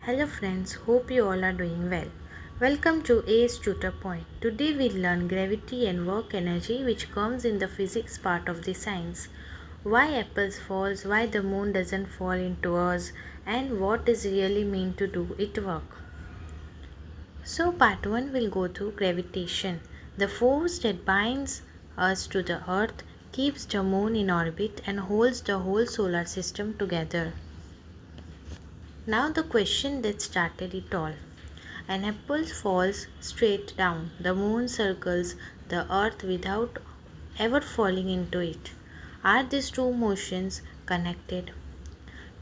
Hello friends, hope you all are doing well. Welcome to Ace Tutor Point. Today we learn gravity and work energy which comes in the physics part of the science. Why apples falls, why the moon doesn't fall into us and what is really meant to do it work. So part 1 will go through gravitation. The force that binds us to the earth, keeps the moon in orbit and holds the whole solar system together. Now the question that started it all. An apple falls straight down. The moon circles the earth without ever falling into it. Are these two motions connected?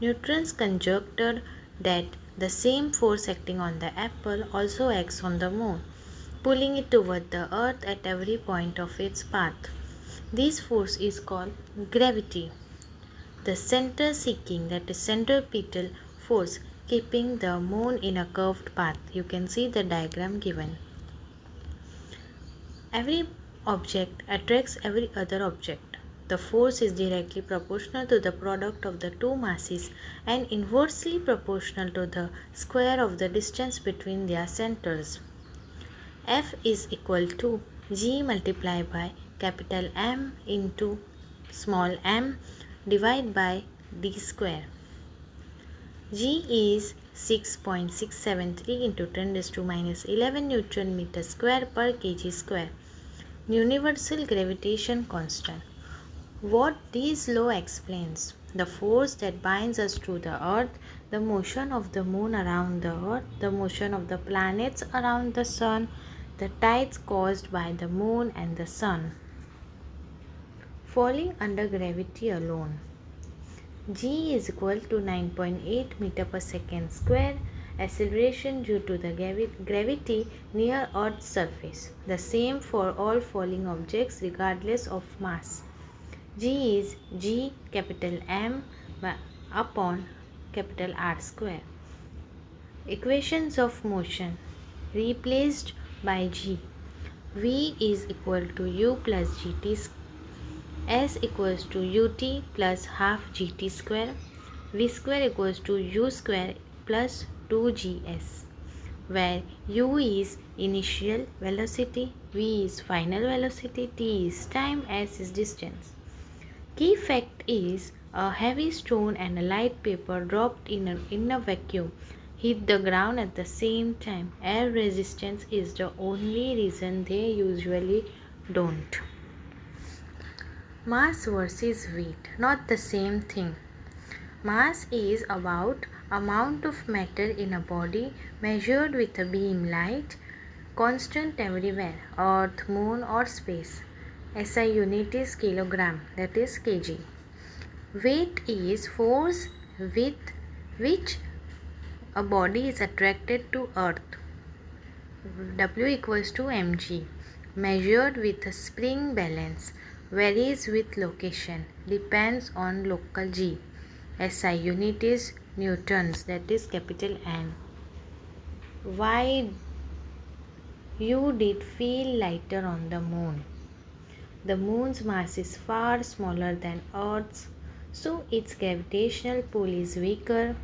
Newton's conjectured that the same force acting on the apple also acts on the moon, pulling it toward the earth at every point of its path. This force is called gravity. The center seeking, that is centripetal force, keeping the moon in a curved path. You can see the diagram given. Every object attracts every other object. The force is directly proportional to the product of the two masses and inversely proportional to the square of the distance between their centers. F is equal to G multiplied by capital M into small m divided by d square. G is 6.673 into 10 raised to minus 11 Newton meter square per kg square. Universal gravitation constant. What this law explains? The force that binds us to the earth, the motion of the moon around the earth, the motion of the planets around the sun, the tides caused by the moon and the sun. Falling under gravity alone. G is equal to 9.8 meter per second square, acceleration due to the gravity near Earth's surface. The same for all falling objects regardless of mass. G is G capital M upon capital R square. Equations of motion replaced by G. V is equal to U plus GT square. S equals to ut plus half gt square. V square equals to u square plus 2gs, where u is initial velocity, v is final velocity, t is time, s is distance. Key fact is a heavy stone and a light paper dropped in a vacuum hit the ground at the same time. Air resistance is the only reason they usually don't. Mass versus weight, not the same thing. Mass is about amount of matter in a body measured with a beam light, constant everywhere, earth, moon or space. SI unit is kilogram, that is kg. Weight is force with which a body is attracted to earth. W equals to mg, measured with a spring balance. Varies with location, depends on local G. SI unit is newtons, that is capital N. Why you did feel lighter on the moon? The moon's mass is far smaller than Earth's, so its gravitational pull is weaker.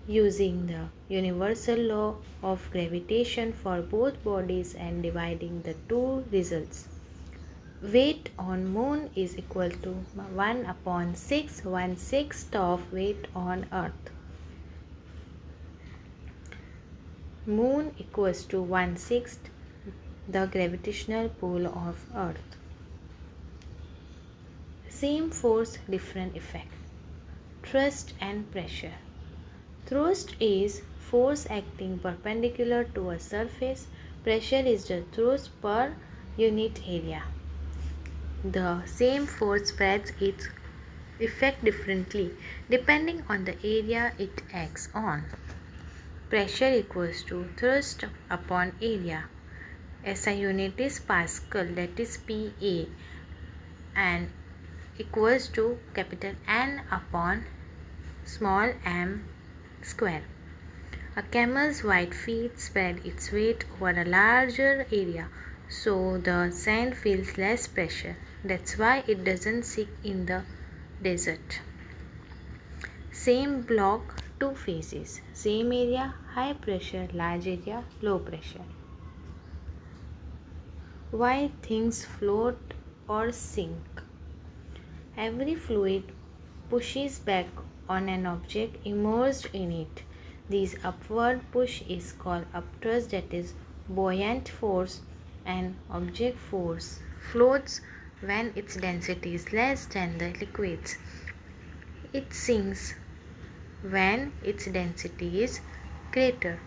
Using the universal law of gravitation for both bodies and dividing the two results. Weight on moon is equal to 1 upon 6, 1/6 of weight on earth. Moon equals to 1/6 the gravitational pull of earth. Same force, different effect. Thrust and pressure. Thrust is force acting perpendicular to a surface. Pressure is the thrust per unit area. The same force spreads its effect differently depending on the area it acts on. Pressure equals to thrust upon area. SI unit is Pascal, that is PA, and equals to capital N upon small m square. A camel's white feet spread its weight over a larger area, so the sand feels less pressure. That's why it doesn't sink in the desert. Same block two phases, same area, high pressure, large area, low pressure. Why things float or sink? Every fluid pushes back on an object immersed in it. This upward push is called upthrust, that is buoyant force. An object force floats when its density is less than the liquid's. It sinks when its density is greater.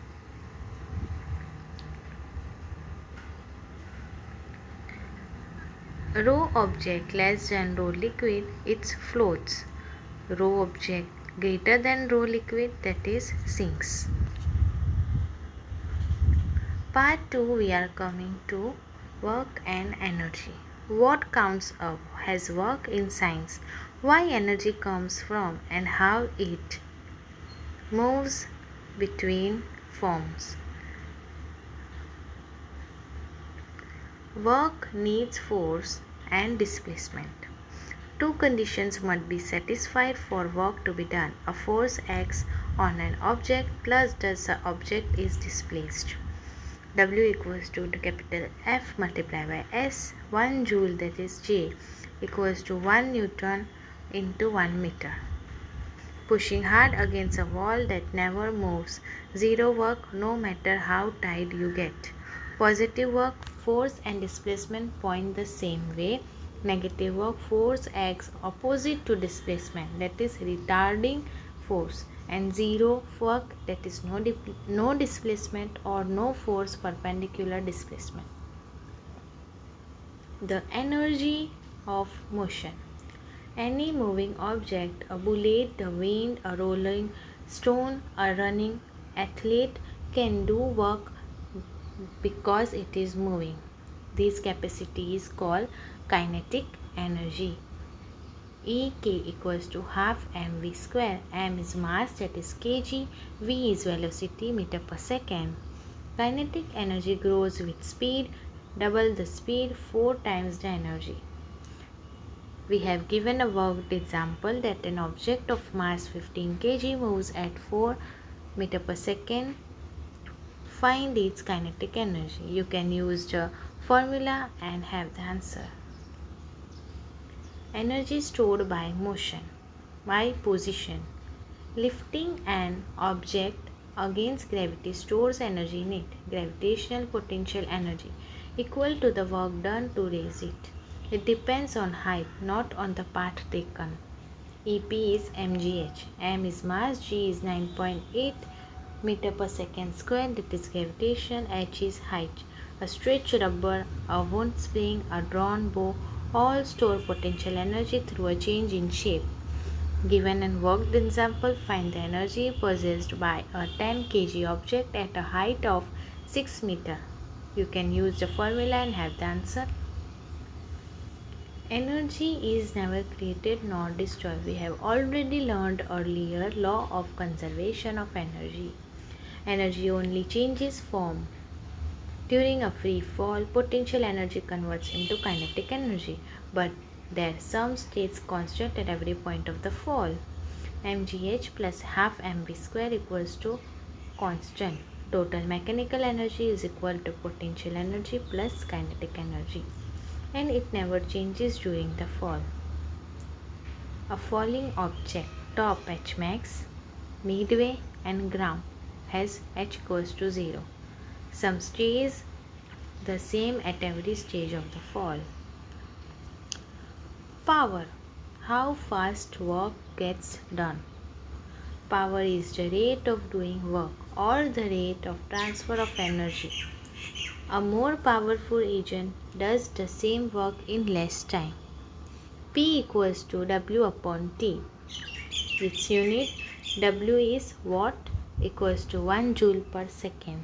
Rho object less than rho liquid, it floats. Rho object greater than rho liquid, that is sinks. Part 2, we are coming to work and energy. What counts up as work in science? Why energy comes from and how it moves between forms. Work needs force and displacement. Two conditions must be satisfied for work to be done. A force acts on an object plus thus the object is displaced. W equals to capital F multiplied by S. 1 joule, that is J, equals to 1 Newton into 1 meter. Pushing hard against a wall that never moves. Zero work no matter how tired you get. Positive work, force and displacement point the same way. Negative work, force acts opposite to displacement, that is retarding force. And zero work, that is no displacement or no force, perpendicular displacement. The energy of motion. Any moving object, a bullet, the wind, a rolling stone, a running athlete can do work because it is moving. This capacity is called kinetic energy. Ek equals to half mv square. M is mass, that is kg. V is velocity, meter per second. Kinetic energy grows with speed. Double the speed, 4 times the energy. We have given a worked example that an object of mass 15 kg moves at 4 meter per second. Find its kinetic energy. You can use the formula and have the answer. Energy stored by motion. By position. Lifting an object against gravity stores energy in it. Gravitational potential energy equal to the work done to raise it. It depends on height, not on the path taken. EP is mgh. M is mass, G is 9.8 meter per second square, that is gravitation. H is height. A stretched rubber, a wound spring, a drawn bow all store potential energy through a change in shape. Given and worked example, find the energy possessed by a 10 kg object at a height of 6 meter. You can use the formula and have the answer. Energy is never created nor destroyed. We have already learned earlier law of conservation of energy. Energy only changes form. During a free fall, potential energy converts into kinetic energy, but their sum stays constant at every point of the fall. mgh plus half mv square equals to constant. Total mechanical energy is equal to potential energy plus kinetic energy, and it never changes during the fall. A falling object, top H max, midway and ground has H equals to 0. Some stays the same at every stage of the fall. Power. How fast work gets done. Power is the rate of doing work or the rate of transfer of energy. A more powerful agent does the same work in less time. P equals to W upon T. Its unit W is watt equals to 1 joule per second.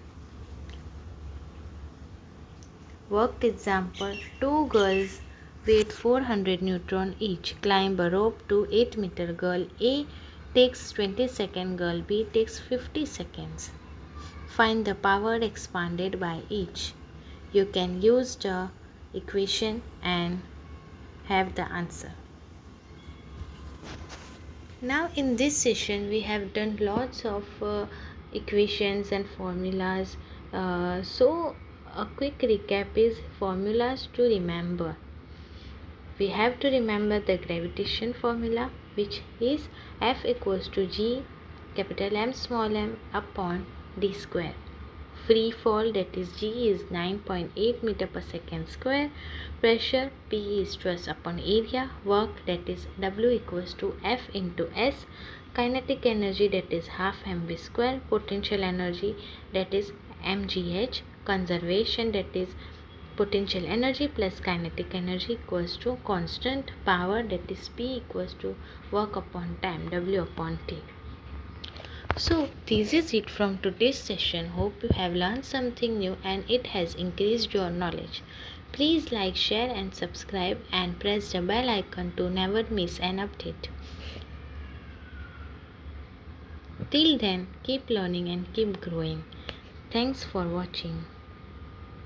Worked example, two girls weight 400 Newton each. Climb a rope to 8 meter. Girl A takes 20 seconds, girl B takes 50 seconds. Find the power expanded by each. You can use the equation and have the answer. Now in this session we have done lots of equations and formulas. So a quick recap is formulas to remember. We have to remember the gravitation formula, which is F equals to G capital M small m upon d square. Free fall, that is G, is 9.8 meter per second square. Pressure P is stress upon area. Work, that is W equals to F into S. Kinetic energy, that is half mv square. Potential energy, that is mgh. Conservation, that is potential energy plus kinetic energy equals to constant power, that is P equals to work upon time, W upon T. So this is it from today's session. Hope you have learned something new and it has increased your knowledge. Please like, share and subscribe and press the bell icon to never miss an update. Till then, keep learning and keep growing. Thanks for watching.